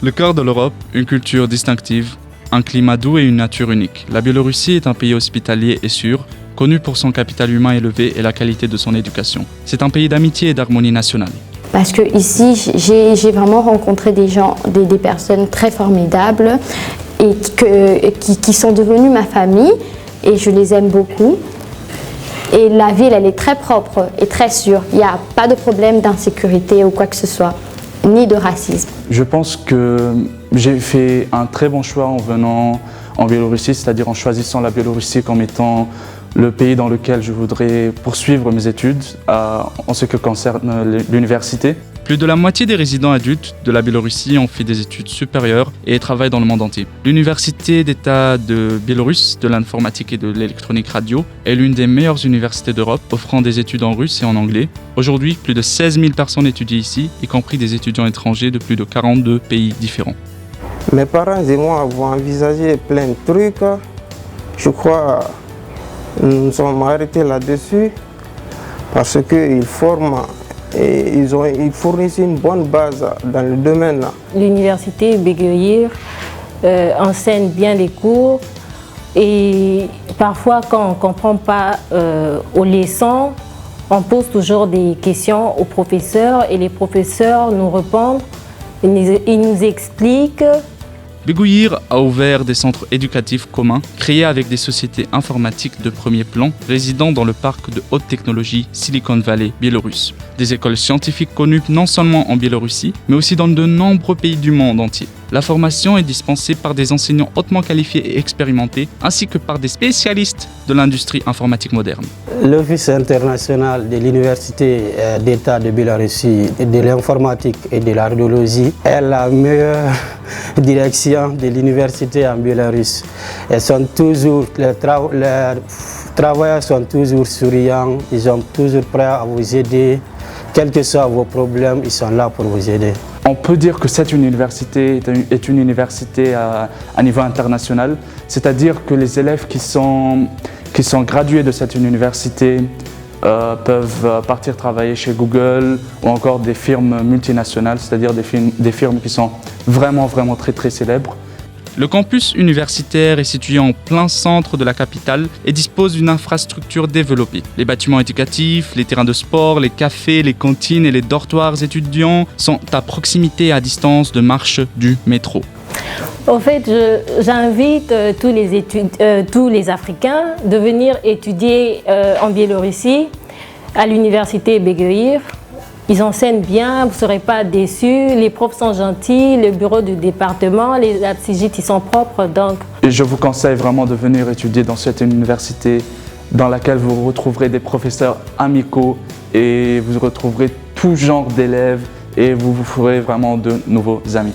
Le cœur de l'Europe, une culture distinctive, un climat doux et une nature unique. La Biélorussie est un pays hospitalier et sûr, connu pour son capital humain élevé et la qualité de son éducation. C'est un pays d'amitié et d'harmonie nationale. Parce que ici, j'ai vraiment rencontré des gens, des personnes très formidables et qui sont devenues ma famille et je les aime beaucoup. Et la ville, elle est très propre et très sûre. Il n'y a pas de problème d'insécurité ou quoi que ce soit, ni de racisme. Je pense que j'ai fait un très bon choix en venant en Biélorussie, c'est-à-dire en choisissant la Biélorussie comme étant le pays dans lequel je voudrais poursuivre mes études en ce qui concerne l'université. Plus de la moitié des résidents adultes de la Biélorussie ont fait des études supérieures et travaillent dans le monde entier. L'Université d'État de Biélorusse de l'informatique et de l'électronique radio est l'une des meilleures universités d'Europe, offrant des études en russe et en anglais. Aujourd'hui, plus de 16 000 personnes étudient ici, y compris des étudiants étrangers de plus de 42 pays différents. Mes parents et moi avons envisagé plein de trucs. Je crois que nous nous sommes arrêtés là-dessus parce qu'ils forment et ils fournissent une bonne base dans le domaine. L'université Begueuyir enseigne bien les cours et parfois quand on ne comprend pas aux leçons, on pose toujours des questions aux professeurs et les professeurs nous répondent, ils nous expliquent. Begueuyir a ouvert des centres éducatifs communs, créés avec des sociétés informatiques de premier plan, résidant dans le parc de haute technologie Silicon Valley biélorusse. Des écoles scientifiques connues non seulement en Biélorussie, mais aussi dans de nombreux pays du monde entier. La formation est dispensée par des enseignants hautement qualifiés et expérimentés, ainsi que par des spécialistes de l'industrie informatique moderne. L'Office international de l'Université d'État de Biélorussie de l'informatique et de la radiologie est la meilleure direction de l'université en Biélorussie. Les travailleurs sont toujours souriants, ils sont toujours prêts à vous aider. Quels que soient vos problèmes, ils sont là pour vous aider. On peut dire que cette université est une université à niveau international, c'est-à-dire que les élèves qui sont gradués de cette université peuvent partir travailler chez Google ou encore des firmes multinationales, c'est-à-dire des firmes qui sont vraiment très très célèbres. Le campus universitaire est situé en plein centre de la capitale et dispose d'une infrastructure développée. Les bâtiments éducatifs, les terrains de sport, les cafés, les cantines et les dortoirs étudiants sont à proximité et à distance de marche du métro. En fait, j'invite tous les Africains de venir étudier en Biélorussie à l'université Begueuyir. Ils enseignent bien, vous ne serez pas déçus, les profs sont gentils, le bureau du département, les absigites, ils sont propres. Donc. Et je vous conseille vraiment de venir étudier dans cette université dans laquelle vous retrouverez des professeurs amicaux et vous retrouverez tout genre d'élèves et vous vous ferez vraiment de nouveaux amis.